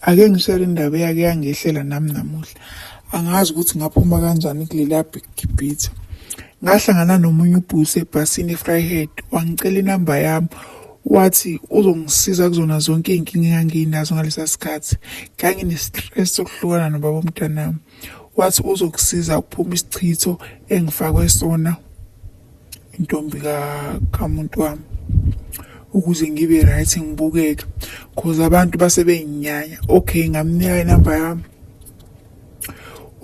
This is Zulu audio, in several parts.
ake ngishare indaba eyake yangehlela nami namuhla. Angazi ukuthi ngaphuma kanjani kulela gibhitha. Ngahlangana nomunye ubhusi ebhasini eFryhead, wangicela inamba yami. Wathi uzongisiza kuzona zonke iy'nkinga enganginazo ngalesa sikhathi. Ngangine-stress sokuhlukana nobaba womntanami. Wathi uzokusiza ukuphuma isichitho engifakwe sona intombi kamuntu wami, ukuze ngibe right ngibukeke, cause abantu base beyinyanya. Okay, ngamnika inamba yami.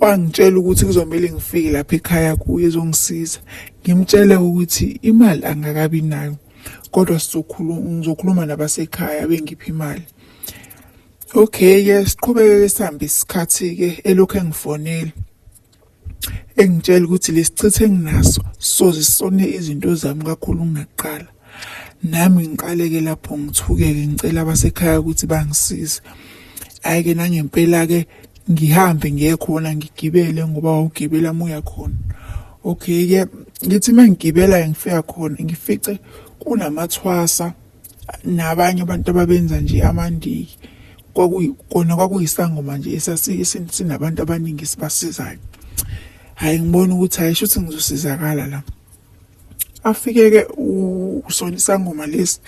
Wangitshela ukuthi kuzomele ngifike lapha ekhaya kuye ezongisiza. Ngimtshele ukuthi imali angakabi nayo, kodwa ngizokhuluma nabasekhaya bengiphi imali. Okay, siqhubeke sihambe isikhathi elokhu engifonela, engitshela ukuthi lesichitho enginaso soze sone izinto zami kakhulu kunaqala. Nami ngiqaleke lapho ngithukeke, ngicela abasekhaya ukuthi bangisize. Ayike nangempela ngihambe ngiye khona ngigibele ngoba ugibela moya khona. Okay, ngithi mangigibela ngifika khona ngifice kunamathwasa nabanye abantu ababenza nje amandiki. Kwakuyisangoma nje sinabantu abaningi sibasizayo. Hayi ngibona ukuthi hayi shuthi ngizosizakala la. Afike usona isangoma lesi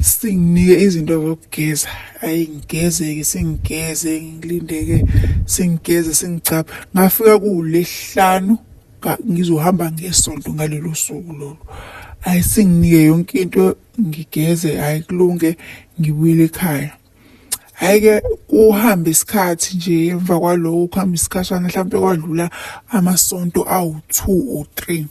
singinike izinto zokugeza. Hayi ngigeze singigeze ngilindeke singigeze singicapha. Ngafika kuLesihlanu ngizohamba ngesonto ngalelo suku lolo. Hayi singinike yonke into ngigeze, hayi kulunge ngibuyele ekhaya. Hayi uhambe isikhathi nje emva kwalokho kuhamba isikhashana mhlawumbe kwadlula amasonto awu2 or 3.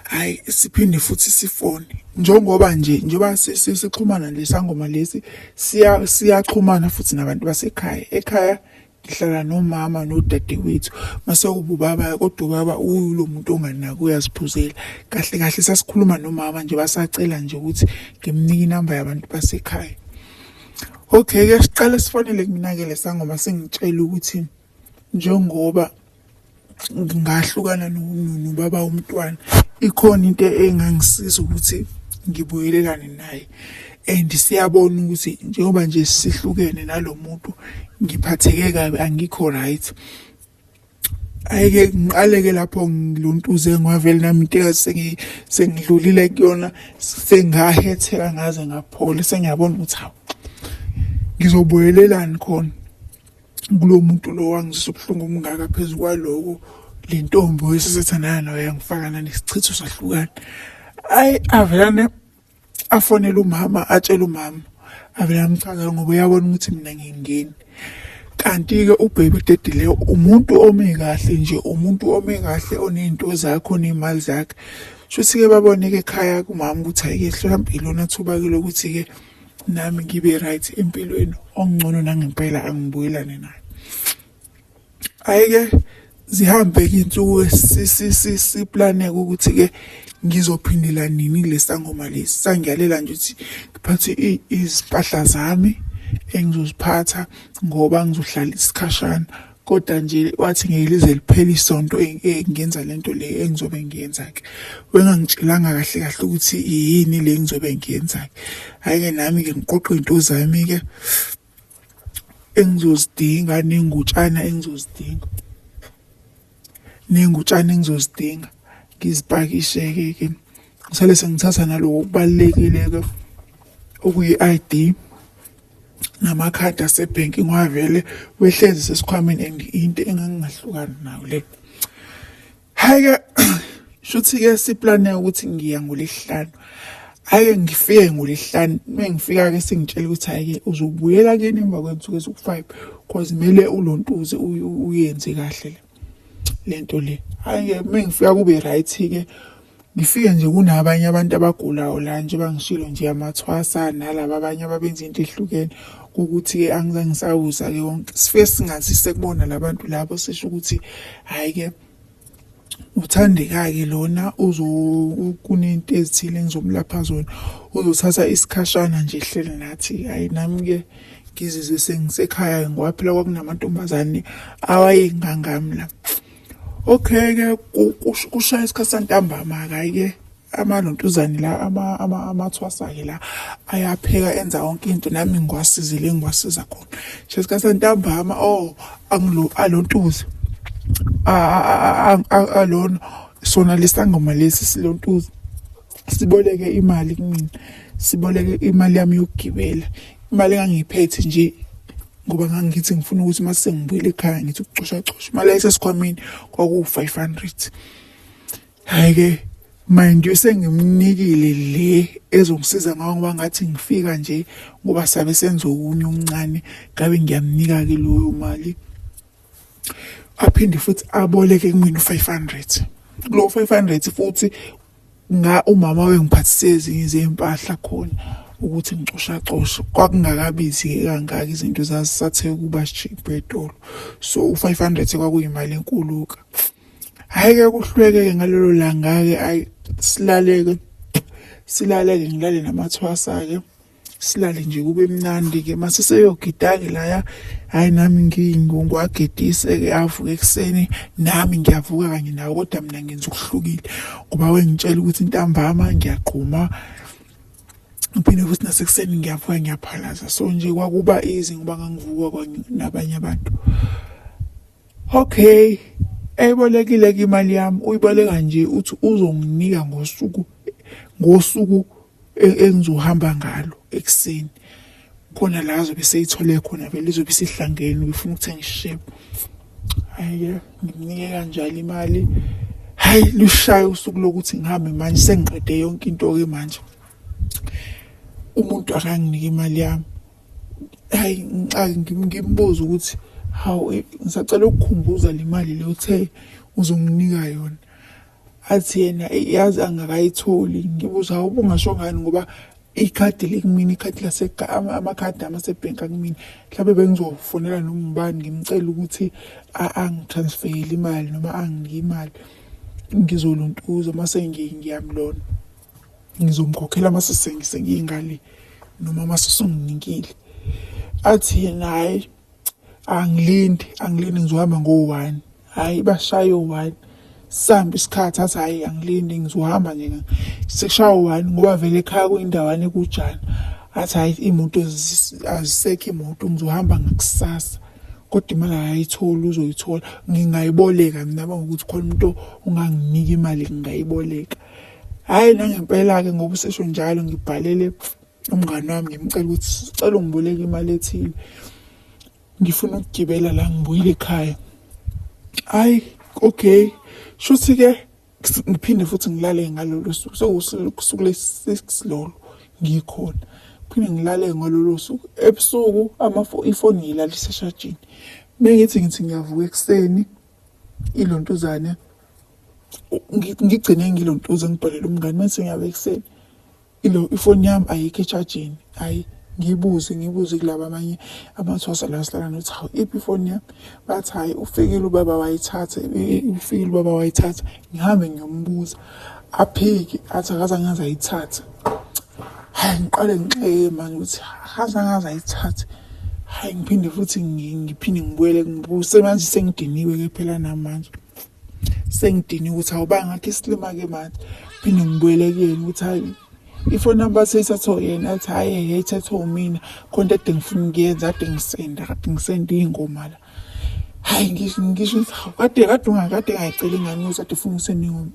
Hayi siphinde futhi sifone njengoba njengoba sixhumana lesangoma lesi siyaxhumana futhi nabantu basekhaya. Ekhaya ngihlala nomama nodadewethu, mase ubaba kodwa ubaba ulo muntu onganaki uyaziphuzela. Kahle kahle sasikhuluma nomama nje basacela nje ukuthi ngimnike inamba yabantu basekhaya. Okay, siqale sifonele kumina lesangoma singitshela ukuthi njengoba ngahlukana nobaba womntwana, ikhona into engangisiza ukuthi ngibuyelelane naye, and siyabona ukuthi njengoba nje sihlukene nalomuntu ngiphatheke kabi, angikho right. Ayike ngiqaleke lapho ngilontuze ngwavele nami into sengidlulile kuyona, sengahetheka ngaze ngaphola, sengiyabona ukuthi hawu ngizobuyelelani khona kulo muntu lo wangizisa ubuhlungu obungaka phezulu kwaloko. Le ntombi oyisithandana nayo yangifaka nesicitho sahlukana. Avelane afonela umama, atshela umama, avela amchazela ngoba uyabona ukuthi mina ngingeni. Kanti-ke ubaby daddy leyo umuntu ome kahle nje, umuntu ome kahle onezinto zakhe, onemali zakhe. Shuthi-ke baboneke ekhaya kumama ukuthi hayi-ke mhlawumbe ilona thuba lokuthi-ke nami ngibe right empilweni, ongcono nangempela angibuyelane naye. Ayike zihambe-ke insuku siplaneke ukuthi-ke ngizophindela nini lesangoma lesi. Sangiyalela nje ukuthi ngiphathe izimpahla zami engizoziphatha ngoba ngizohlala isikhashana, kodwa nje wathi ngelize liphele isonto ngenza lento le engizobe ngiyenza-ke. Wengangitshelanga kahle kahle ukuthi yini le engizobe ngiyenza-ke. Hhayi-ke nami-ke ngiqoqe iy'nto zami-ke engizozidinga, ney'ngutshana engizozidinga ngizipakishe-ke. Ngisale sengithatha naloko okubalulekile-ke okuyi-ID namakhadi asebhenki ngiwavele wehlezi sesikhwameni, and into engangingahlukani nayo le. Hhayi-ke shuthi-ke siplaneke ukuthi ngiya ngoLesihlanu. Hhayi-ke ngifike ngoLesihlanu, mengifika-ke singitshela ukuthi hhayi-ke uzobuyela kini emva kwensuku eziwu5 cause kumele ulontuze uyenze kahle le nto le. Hhayi-ke mengifika kube right-ke ngifike nje kunabanye abantu abagulayo la nje bangishilo nje amathwasa nalaba abanye ababenza into ehlukene, ukuthi-ke angizange ngisawuza-ke wonke. Sifike singazi sekubona labantu labo, sisho ukuthi hhayi-ke uthandeka-ke lona kunento ezithile engizomlapha zona, uzothatha isikhashana nje ehlele nathi. Hhayi nami-ke ngizizwe sengisekhaya ngoba phela kwakunamantombazane awayengangami la. Okay-ke kushaya isikhathi santambama-ke, hhayi-ke amalontuzane la amathwasa-ke la ayapheka enza yonke into nami ngiwasizile engiwasiza khona. Shesikhathi ntambama alontuza alona sona lesangoma lesi silontuza siboleke imali kumina, siboleke imali yami yokugibela, imali engangiyiphethe nje ngoba ngangithi ngifuna ukuthi mase sengibuyela ekhaya ngithi ukucosha imali ayisesikhwameni kwaku-500. Hhayi-ke mind you sengimnikile le ezongisiza ngayo ngoba ngathi ngifika nje ngoba sabe senza okunye okuncane ngabe ngiyamnika-ke leyo mali aphinde futhi aboleke kumina u-500. Kulo 500 futhi umama wengiphathise ezinye zempahla khona ukuthi ngicosha kwakungakabizi kangaka izinto zasathe ukuba cheap etolo, so u-500 kwakuyimali enkulu-ka. Hhayi-ke kuhlweke-ke ngalelo langa-ke ayi silaleke ngilale namathwasa-ke silale nje kube mnandi-ke mase seyogida-ke laya. Hhayi nami ngiwagedise-ke avuka ekuseni nami ngiyavuka kanye nawo, kodwa mina ngenza okuhlukile ngoba wengitshela ukuthi ntambama ngiyagquma ngiphinde futhi nasekuseni ngiyavuka ngiyaphalaza, so nje kwakuba easy ngoba ngangivuka nabanye abantu. Okay, eyibolekile-ke imali yami uyiboleka nje uthi uzonginika ngosuku engizohamba ngalo ekuseni, khona la azobe seyithole khona vele izobe isihlangene befuna ukuthenga ishebo. Hhayi-ke ngimnike kanjalo imali. Hhayi lushaya usuku lokuthi ngihambe manje sengiqede yonke into-ke manje umuntu akanginike imali yami. Hhayi ngimbuza ukuthi hawu ngisacela ukukhumbuza le mali le uthe uzonginika yona. Athi yena yazi angakayitholi. Ngibuza hawu ubungasho ngani ngoba ikhadi likumina, ikhadi amakhadi amasebhenki akumina. Mhlawumbe bengizofonela noma ubani ngimcela ukuthi angitransferele imali noma anginike imali ngizoluntuza mase ngiyamlona ngizomkhokhela mase sengiyingale noma mase senginikile. Athi yena hhayi angilindi ngizohamba ngo-1. Hhayi bashaya o-1 sihamba isikhathi athi hhayi angilindi ngizohamba nje sekushaya u-1 ngoba vele ekhaya kuyindawana ekujana. Athi hhayi iy'moto azisekho imoto ngizohamba ngakusasa, kodwa imali akayitholi uzoyithola. Ngingayiboleka mina ngokuthi khona umuntu unganginika imali ngingayiboleka. Hhayi nangempela-ke ngoba usesho njalo ngibhalele umngani wami ngimcela ukuthi sicela ungiboleke imali ethile ngifuna ukugibela la ngibuyile ekhaya. Hhayi okay, shuthi-ke ngiphinde futhi ngilale ngalolo suku, sekusuku lesi-6 lolo ngikhona, phinde ngilale ngalolo suku. Ebusuku ifoni ngiyilalisa eshajini. Mengithi ngiyavuka ekuseni ilontuzane ngigcine ngilontuza ngibhalele umngani mase ngiyabe ekuseni ifoni yami ayikho eshajini. Hhayi ngibuze kulaba abanye amathwasa la silala nokuthi hawu iphi ifoni yami. Bathi hhayi ufikile ubaba wayithatha. Ngihambe ngiyombuza aphiki athi akazange ayithathe. Hhayi ngiqale ngixeke manje ukuthi akazange ayithathe. Hhayi ngiphinde futhi ngibuyele ngibuze manje sengidiniwe-ke phela namanje sengidiniwe ukuthi awubangakho isilima-ke manje. Phinde ngibuyele kuyena ukuthi hhayi ifoni nami bathi seyithathwa yena. Athi hhayi yayithathwa umina khona ade ngifuna ukuyenza kade ngisenda iy'ngoma la. Hhayi ngisho ukuthi hawu kade ngayicela ingane ukuthi ade ufuna ukusenda iy'ngoma,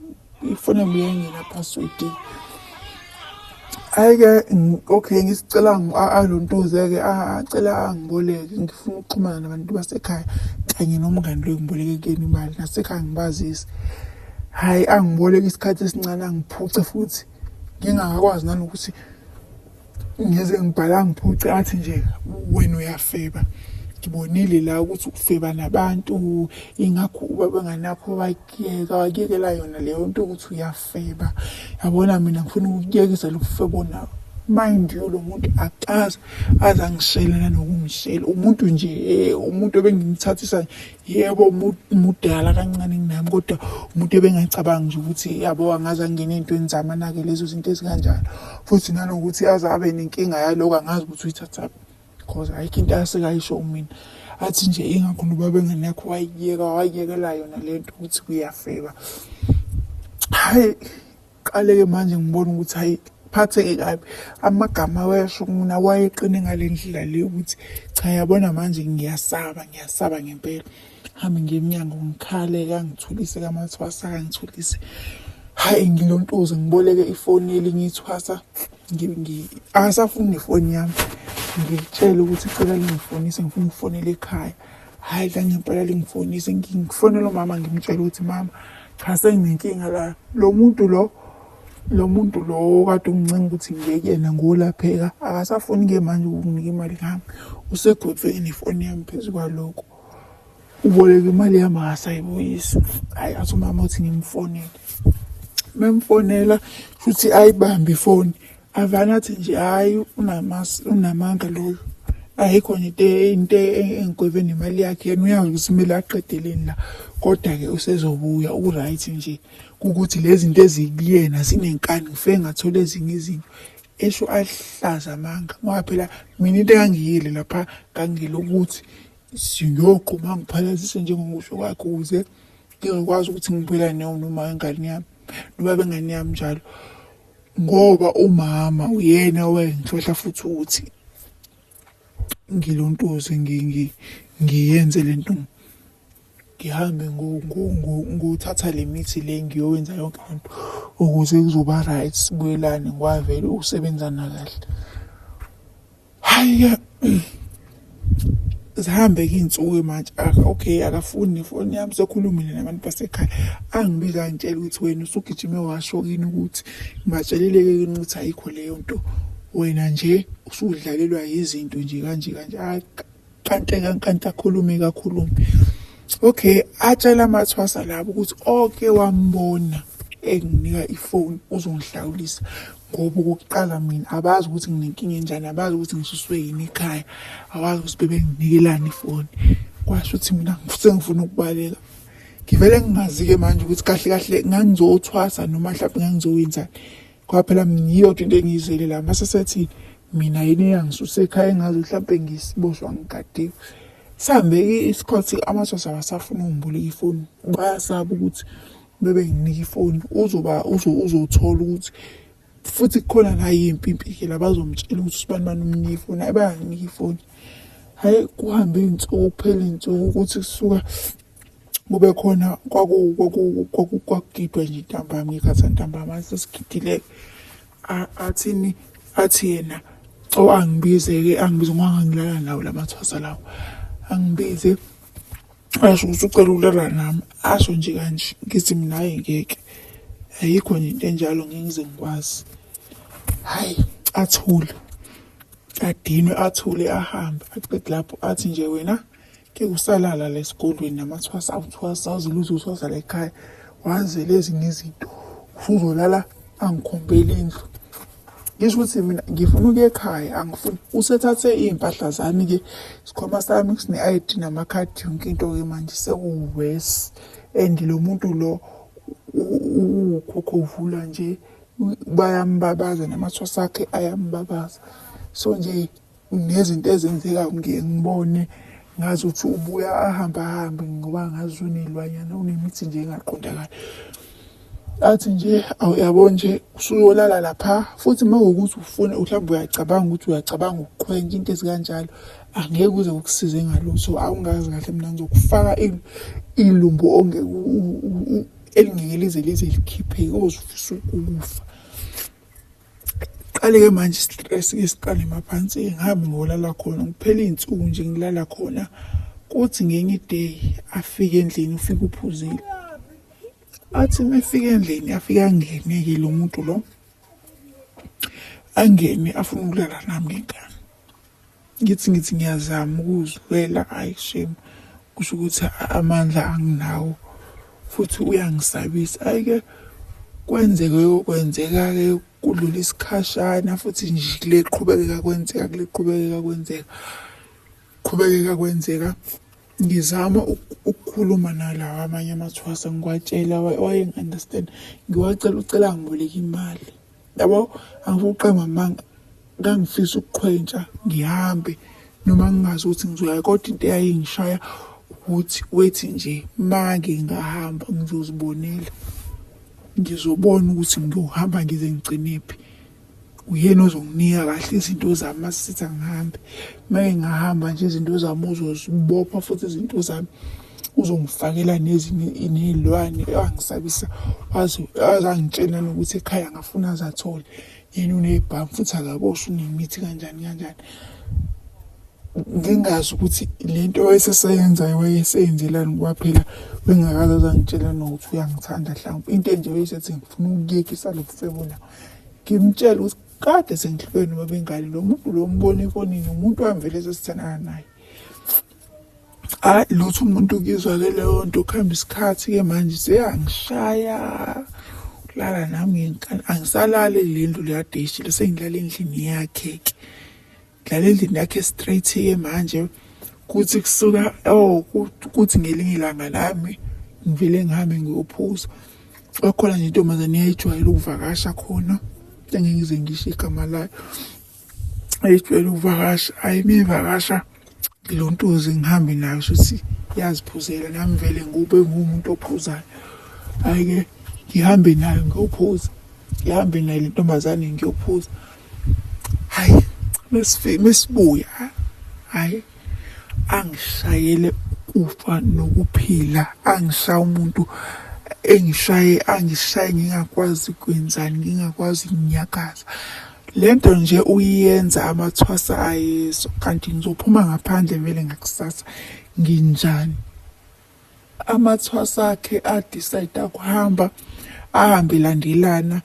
ifoni yami yayingena-password. Hhayi-ke okay ngisicela alontuze-ke acela angiboleke ngifuna ukuxhumana nabantu basekhaya kanye nomngani lo engiboleke kuyena imali nasekhaya ngibazise. Hhayi angiboleke isikhathi esincane angiphuce futhi ngingakwazi nanokuthi ngize ngibhala ngiphuce. Athi nje wena uyafeba, ngibonile la ukuthi ukufeba nabantu ingakho ubaba enganakho wakuyekela yona leyo nto ukuthi uyafeba. Yabona mina ngifuna ukuyekisa lo kufebo nawo. Mind you lo muntu akazi azangishela nanokungishela umuntu nje umuntu ebengimthathisa yebo mudala kancane kunami, kodwa umuntu ebengacabangi nje ukuthi yabo angaze angene ey'ntweni zami anake lezo zinto ezikanjalo, futhi nanokuthi aze abe nenkinga yaloko angazi ukuthi uyithathaphi because ayikho into asekayisho kumina. Athi nje ingakho nobaba enganakho wayekela yona le nto ukuthi kuyafeba. Hhayi Qale-ke manje ngibona ukuthi hayi phatheke kabi. Amagama wesho mina wayeqine ngale ndlela le ukuthi cha yabona manje ngiyasaba ngempela. Hambe ngiye emnyango ngikhale kangithulise kamathwasa kangithulise. Hayi ngilontuze ngiboleke ifoni elinye ithwasa. Akasafuni nefoni yami. Ngitshela ukuthi cela lingifonise ngifuna ukufonela ekhaya. Hayi la ngempela lingifonise ngifonela umama ngimtshela ukuthi mama cha senginenkinga la. Lo muntu lo kade ungicenga ukuthi ngiyeke yena ngolapheka akasafuni-ke manje ukunginika imali ngami. Usegwetshwe nefoni yami phezu kwalokho. Uboleka imali yami akasayibuyisi. Hayi athi umama uthi ngimfonele. Memfonela futhi ayibambe ifoni. Avana athi nje hayi unamanga lo. Ayikho nje into engigweve nemali yakhe yena uyazi ukuthi kumele aqedeleni la. Kodwa-ke usezobuya u-right nje ukuthi lezi zinto ezikuyena zinenkani ngifike ngathola ezinye izinto. Esho ahlaza amanga ngoba phela mina into engangiyile lapha ngangilokuthi siyoqhuma ngiphalazise njengokusho kwakhe ukuze ngizokwazi ukuthi ngibuyelane noma ingane yami noma bengane yami njalo. Ngoba umama uyena wengihlohla futhi ukuthi ngilontuze ngiyenze lento. Ngihambe ngothatha le mithi le ngiyowenza yonke lento ukuze kuzoba right sibuyelane ngwavele usebenzana kahle. Hayi zihambe-ke iy'nsuku manje okay akafuni nefoni yami sekhulumile nabantu basekhaya. Angibiza angitshela ukuthi wena usugijime washo kini ukuthi ngibatshelile-ke kini ukuthi ayikho leyo nto. Wena nje usudlalelwa yizinto nje kanje. Hayi kanti akhulume. Okay atshela amathwasa labo ukuthi oke wambona enginika ifoni uzongihlawulisa. Ngoba okokuqala mina abazi ukuthi nginenkinga enjani, abazi ukuthi ngisuswe yini ekhaya, abazi ukuthi bebenginikelani ifoni. Kwasho ukuthi mina sengifuna ukubaleka. Ngivele ngingazi-ke manje ukuthi kahle ngangizothwasa noma mhlawumbe ngangizowenzani. Ngoba phela mina yiyodwa into engiyizele la mase sethi mina yini eyangisusa ekhaya engazi mhlawumbe ngisiboshwa ngigadiwe. Sihambe-ke isikhathi amathwasa awasafuna ungiboleka ifoni. Bayasaba ukuthi bebenginika ifoni uzothola ukuthi futhi kukhona la yimpi-ke la bazomtshela ukuthi usibani umnika ifoni. Hayi bayanginika ifoni. Hayi kuhambe iy'nsuku kuphela iy'nsuku ukuthi kusuka kube khona kwakugidwa nje ntambama ngekhathi ntambama sesigidile. Athi yena angibize ngoba ngilala nawo lamathwasa lawo. Angibize asho ukuthi ucela ukulala nami. Asho nje kanje ngithi mina hayi ngeke. Ayikho nje into enjalo ngeke ngize ngikwazi. Hayi athule. Adinwe athule ahambe. Aqede lapho athi nje wena ke usalala la esikolweni namathwasa awuzile uzothwasa la ekhaya. Wazele ezinye izinto. Usuzolala angikhombele indlu. Ngisho ukuthi mina ngifuna ukuya ekhaya angifuni. Usethathe iy'mpahla zami-ke isikhwama sami sine-ID namakhadi yonke into-ke manje sekuwesi. And lo muntu lo ukhokho uvula nje bayambabaza namathwasa akhe ayambabaza. So nje nezinto ezenzekayo ngiye ngibone ngazi ukuthi ubuya ahambe ngoba ngazi uney'lwanyana unemithi nje engaqondakali. Athi nje awuyabo nje usuyolala lapha futhi mawukuthi ufuna mhlawumbe uyacabanga ukuqhwentsha into ezikanjalo angeke uze ukusize ngalutho. Awungazi kahle mina ngizokufaka ilumbu elingeke lize likhiphe ozofisa ukufa. Qale-ke manje istress-ke siqale maphansi ngihambe ngolala khona ngiphela iy'nsuku nje ngilala khona. Kuthi ngenye iday afike endlini ufike uphuzile. Athi mefika endlini afike angene-ke lo muntu lo angene afuna ukulala nami ngengane. Ngithi ngiyazama ukuzwela hayi shame kusho ukuthi amandla anginawo futhi uyangisabisa. Hayi-ke kwenzeka-ke kudlula isikhashana futhi nje kule qhubekeka kwenzeka. Ngizama ukukhuluma nalawa amanye amathwasa ngiwatshela wayengi-understand. Ucela ngiboleke imali. Yabo angifuni ukuqamba amanga. Ngangifisa ukuqhwentsha ngihambe noma ngingazi ukuthi ngizoya kodwa into eyayingishaya ukuthi wethi nje mange ngahamba ngizozibonela. ngizobona ukuthi ngiyohamba ngize ngigcinephi. Uyena ozonginika kahle izinto zami masisithi angihambe. Uma ngingahamba nje izinto zami uzozibopha futhi izinto zami uzongifakela nezinye ney'lwane angisabisa azangitshela nokuthi ekhaya ngafuna azathole. Yena uney'bhamu futhi akabosha unemithi kanjani kanjani. Ngingazi ukuthi lento wayeseseyenzayo wayeseyenzelani kwaphela bengakaze azangitshela nokuthi uyangithanda mhlawumbe. Into enje wayesethi ngifuna ukuyekisa lo mfebo la. Ngimtshela ukuthi kade sengihlukene noma bengane lo muntu lo mbona efonini umuntu wamvele sesithandana naye. Hayi lutho umuntu ukizwa-ke leyo nto kuhamba isikhathi-ke manje seyangishaya. Kulala nami ngenkani angisalali le ndlu le kade eyishilo sengilala endlini yakhe-ke. Ngilala endlini yakhe straight-ke manje kuthi kusuka kuthi ngelinye ilanga lami ngivele ngihambe ngiyophuza. Kwakhona nje intombazane iyayijwayela ukuvakasha khona. Engeke ngize ngisho igama layo. Ayijwayele ukuvakasha. Hayi uma ivakasha ngilontuze ngihambe nayo shuthi yaziphuzela nami vele ngube ngumuntu ophuzayo. Hayi-ke ngihambe nayo ngiyophuza. Ngihambe nayo le ntombazane ngiyophuza. Hayi mesibuya hayi angishayele ufa nokuphila. Angishaya umuntu angishaye ngingakwazi kwenzani ngingakwazi ukunyakaza. Lento nje uyenza amathwasa ayeso kanti ngizophuma ngaphandle vele ngakusasa nginjani. Amathwasa akhe adecide ukuhamba ahambe landelana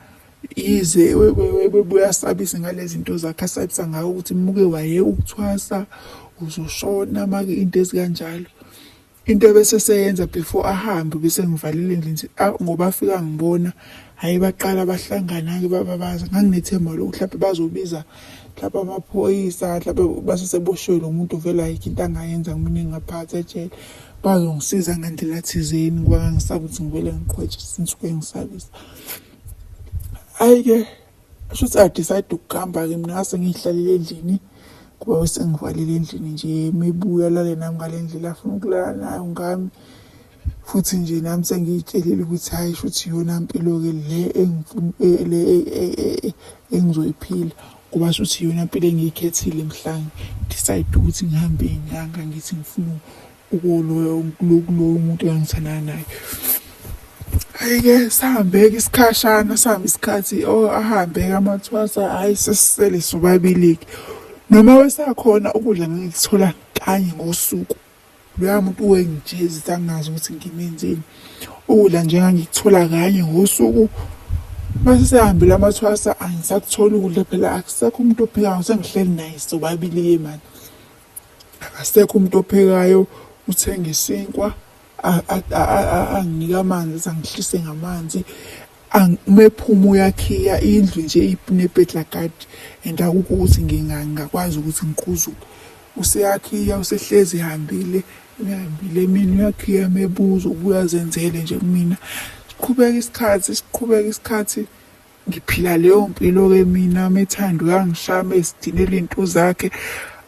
ize uyasabisa ngalezi zinto zakhe asabisa ngayo ukuthi muke waye ukuthwasa uzoshona make into ezikanjalo. Into ebese seyenza before ahambe bese ngivalile endlini ngoba afika ngibona hayi baqala bahlangana-ke bababaza. Nganginethemba lokuthi mhlawumbe bazobiza mhlawumbe amaphoyisa mhlawumbe baseseboshiwe lo muntu vele ayikho into angayenza kumina engaphathi ejele. Bazongisiza ngandlela thizeni ngoba ngangisaba ukuthi ngivele ngiqhwetshe sinsuke ngisabisa. Hayi-ke shuthi adecide ukuhamba-ke mina ngase ngiyihlalele endlini kuba sengivalile endlini nje mebuya lale nami ngale ndlela afuna ukulala nayo ngami. Futhi nje nami sengiyitshelile ukuthi hayi shuthi iyona mpilo-ke le engizoyiphila ngoba shuthi iyona mpilo engiyikhethile mhla decide ukuthi ngihambe inyanga ngithi ngifuna ukuloyo umuntu engangithandana naye. Hayi-ke sahambeka isikhashana sahamba isikhathi ahambe-ke amathwasa hayi sesisele sobabili-ke. Noma wesakhona ukudla ngikuthola kanye ngosuku. Loya muntu wengijezisa angazi ukuthi ngimenzeni. Ukudla nje ngangikuthola kanye ngosuku. Mase sehambile amathwasa angisakuthola ukudla phela akusekho umuntu ophekayo sengihleli naye sobabili-ke manje. Akasekho umuntu ophekayo uthenga isinkwa anginika amanzi angihlise ngamanzi. Mephuma uyakhiya indlu nje inepedlakade and akukho ukuthi ngingakwazi ukuthi ngiquzule. Useyakhiya usehlezi ehambile emini uyakhiya mebuza ubuya zenzele nje kumina. Siqhubeka isikhathi ngiphila leyo mpilo-ke mina methanda uyangishaya mesidinela into zakhe.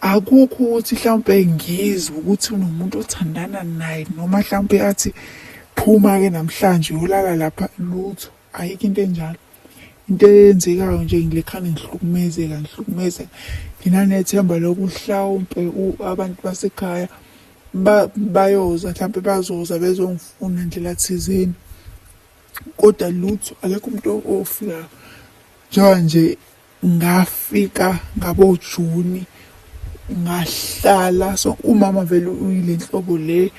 Akukho ukuthi mhlawumbe ngizwe ukuthi unomuntu othandana naye noma mhlawumbe athi phuma-ke namhlanje uyolala lapha lutho. Ayikho into enjalo. Into eyenzekayo nje ngilekhane ngihlukumezeka. Nginanethemba lokuthi mhlawumbe abantu basekhaya bayoza mhlawumbe bazoza bezongifuna ndlela thizeni. Kodwa lutho akekho umuntu ofikayo. Njengoba nje ngafika ngabo-June ngahlala so umama vele uyile nhlobo le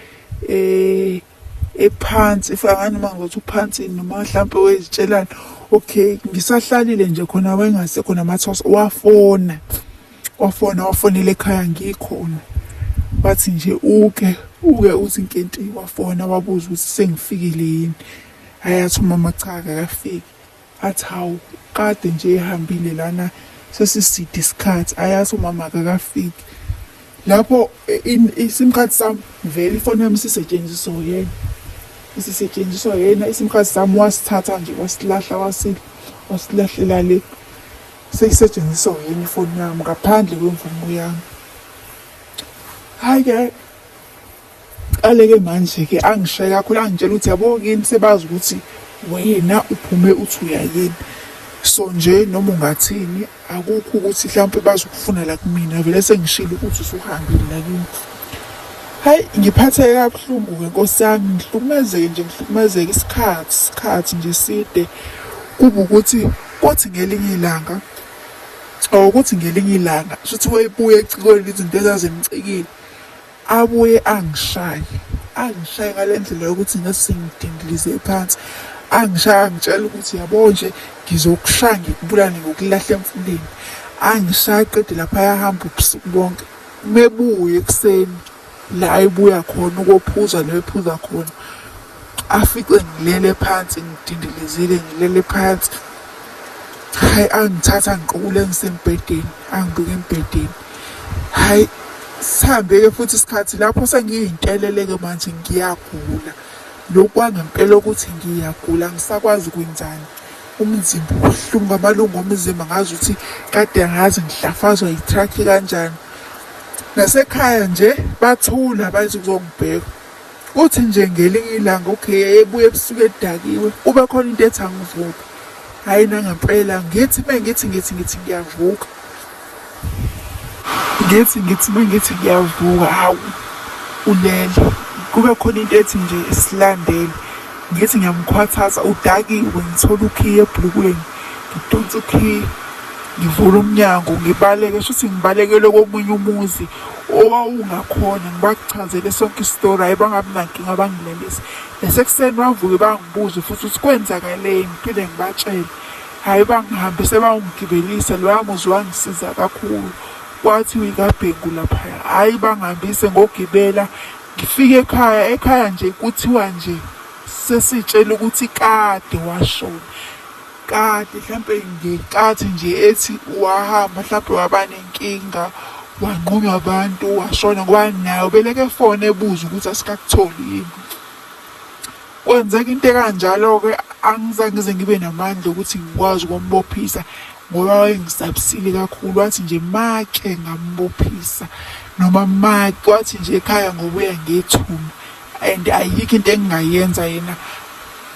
ephansi ifaka noma ngothi uphansi noma mhlawumbe wezitshelana. Okay ngisahlalile nje khona wayengasekho namathwasa wafonela ekhaya ngikhona. Bathi nje uke uthi inkenti wafona wabuza ukuthi sengifikile yini. Ayathi umama cha akafiki. Athi hawu kade nje ehambile lana sesiside isikhathi. Ayathi umama akafiki. Lapho isim card sami vele ifoni yami sisetshenziswa yena. Isisetshenziswa yena isim card sami wasithatha nje wasilahla wasilahlela le. Seyisetshenziswa yena ifoni yami ngaphandle kwemvumo yami. Hayi-ke aleke manje-ke angishaye kakhulu angitshela ukuthi yabo kini sebazi ukuthi wena uphume uthi uyakini. So nje noma ungathini akukho ukuthi mhlawumpe bazokufuna la kumina, vele sengishilo ukuthi usuhambile la kimi. Hayi ngiphatheke kabuhlungu-ke Nkosi yami, ngihlukumezeke isikhathi nje side. Kuba ukuthi ngelinye ilanga shuthi wayebuye ecikweni izinto ezazimcikile, abuye angishaye ngale ndlela yokuthi ngathi sengidindilize phansi. Angishaye angitshela ukuthi yabo nje ngizokushaya ngikubulale ngokulahla emfuleni. Angishaye qede lapha yahamba ubusuku bonke. Mebuye ekuseni la ebuya khona ukophuza lo ephuza khona, afice ngilele phansi ngidindilizile ngilele phansi. Hayi angithatha angiqukule ngisembhedeni, angibeke embhedeni. Hayi sihambe-ke futhi isikhathi lapho sengiyintelele-ke manje ngiyagula. Lokhu kwangempela ukuthi ngiyagula, angisakwazi ukwenzani. Umzimba ubuhlungu, amalungu omzimba ngazi ukuthi kade ngazi ngihlafazwa yithrakhi kanjani. Nasekhaya nje bathula bathi kuzongibheka. Uthi nje ngelinye ilanga okay ebuye ebusuku edakiwe kube khona into ethi angivuka. Hayi nangempela ngithi ngiyavuka. Ngithi ngiyavuka, hawu ulele. Kube khona into ethi nje silandele. Ngithi ngiyamkhwathaza, udakiwe, ngithola ukhiye ebhlukweni, ngidonsa ukhiye, ngivula umnyango, ngibaleke. Shuthi ngibalekele komunye umuzi owawungakhona, ngibakuchazele sonke isitori. Hayi bangabi nankinga, bangilelise. Nasekuseni bavuke bangibuze futhi ukuthi kwenzakaleni, ngiphinde ngibatshele. Hayi bangihambise bangigibelisa, loya muzi wangisiza kakhulu. Kwathiwa iKaBhengu laphaya. Hayi bangihambise ngogibela ngifike ekhaya nje kuthiwa nje sesitshela ukuthi kade washona. Kade mhlampe ngekathi nje ethi wahamba mhlampe waba nenkinga, wanqunywa abantu, washona ngoba nayo beleke fone ebuza ukuthi asikakutholi yini. Kwenzeka into kanjalo-ke, angizange ngize ngibe namandla ukuthi ngikwazi ukumbophisa ngoba wayengisabisile kakhulu. Wathi nje make ngambophisa noma make, wathi nje ekhaya ngobuya ngethuma, and ayikho into engingayenza yena.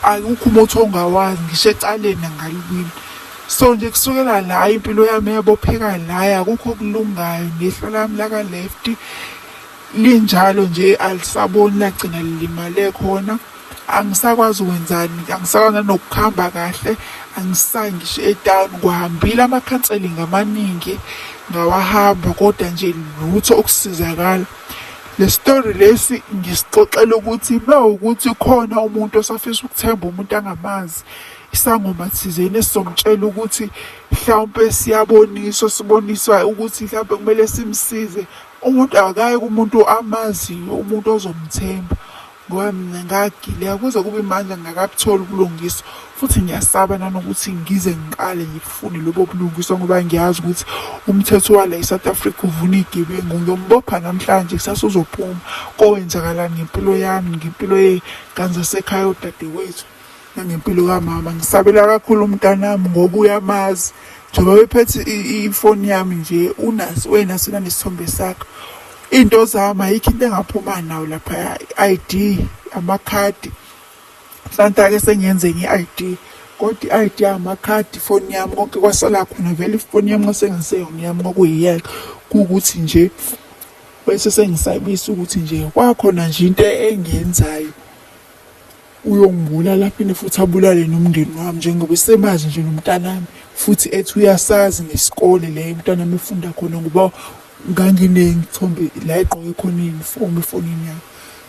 Akukho umuntu ongawazi ngisho ecaleni angalibili. So nje kusukela la impilo yami yabopheka la, akukho kulungayo. Nehlo lami laka left linjalo nje, alisaboni, lagcina lilimale khona. Angisakwazi ukwenzani, angisakwazi nokuhamba kahle, angisayi ngisho etown. Kuhambile ama-counselling amaningi ngawahamba, kodwa nje lutho ukusizakala. Le story lesi ngisixoxela ukuthi mawukuthi khona umuntu osafisa ukuthemba umuntu angamazi, isangoma thizeni esizomtshela ukuthi mhlawumpe siboniswa ukuthi mhlawumpe kumele simsize, umuntu akakaye kumuntu amaziyo, umuntu ozomthemba. Ngoba mina ngagileka kuze kube manje ngakakutholi ubulungiswa, futhi ngiyasaba nanokuthi ngize ngiqale ngifune lobo bulungiswa ngoba ngiyazi ukuthi umthetho wala eSouth Africa uvuna igebengu. Ngiyombopha namhlanje kusasa uzophuma. Kowenzakalani ngempilo yami, ngempilo yey'ngane zasekhaya odadewethu, nangempilo kamama. Ngisabela kakhulu umntanami ngoba uyamazi. Njengoba bephethe ifoni yami nje, wenaso nanesithombe sakho. Into zami ayikho into engaphuma nawo lapha, i-ID, amakhadi. Hlanhla-ke sengiyenze nge-ID, kodwa i-ID, amakhadi, ifoni yami, konke kwasala khona. Vele ifoni yami ngasengiseyona yami kwakuyiyakhe, kuwukuthi nje bese sengisayibisa ukuthi nje kwakhona nje into engiyenzayo uyongibulala lapha futhi abulale nomndeni wami, njengoba semazi nje nomntanami, futhi ethi uyasazi nesikole le umntanami efunda khona ngoba nganginey'thombe la egqoke khona i-uniform efonini yami.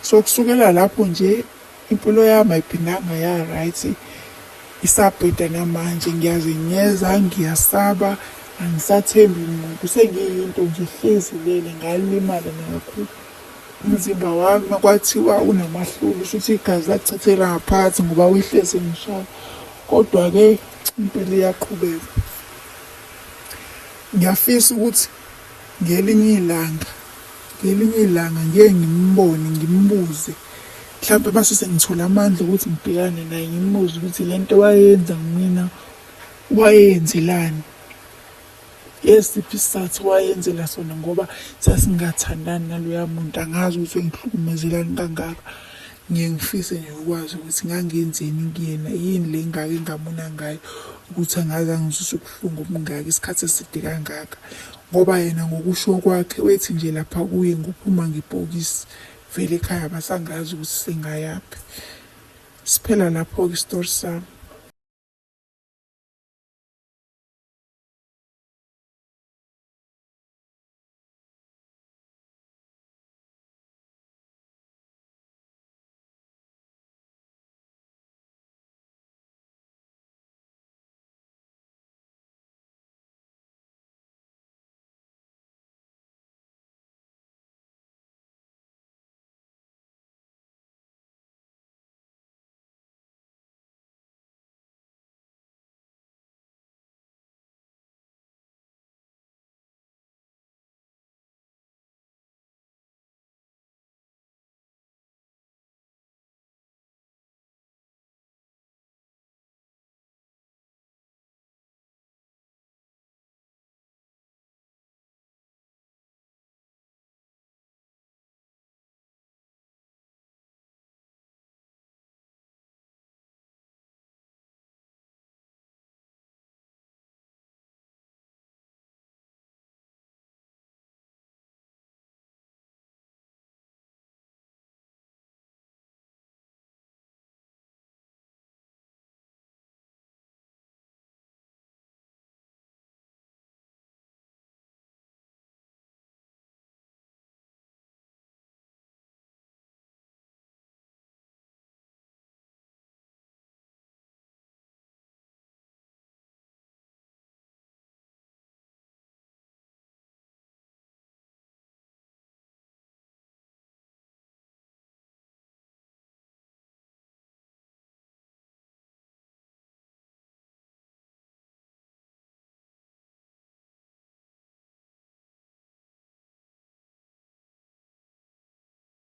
So kusukela lapho nje impilo yami ayiphindanga ya-right, isabheda namanje. Ngiyazenyeza, ngiyasaba, angisathembi muntu, sengiyinto nje hlezi lele, ngalimala nakakhulu. Umzimba wami kwathiwa unamahlule, shuthi igazi lakuchathela ngaphansi ngoba wehlezi ngishaya. Kodwa-ke impilo iyaqhubeka. Ngiyafisa ukuthi ngelinye ilanga ngeke ngimbone, ngimbuze, mhlawumbe mase sengithola amandla ukuthi ngibhekane naye, ngimbuze ukuthi lento wayenza kumina wayenzelani, yesiphi isizathu wayenzela sona, ngoba sasingathandani naloya muntu. Angazi ukuthi ngihlukumezelani kangaka. ngiye ngifise nje ukwazi ukuthi ngangenzeni kuyena, yini le ngaka engamona ngayo ukuthi angaze angizwise ubuhlungu obungaka isikhathi eside kangaka. Ngoba yena ngokusho kwakhe wethi nje lapha kuye ngophuma ngebhokisi vele ekhaya basangazi ukuthi singayaphi. Siphela lapho-ke isitori sami.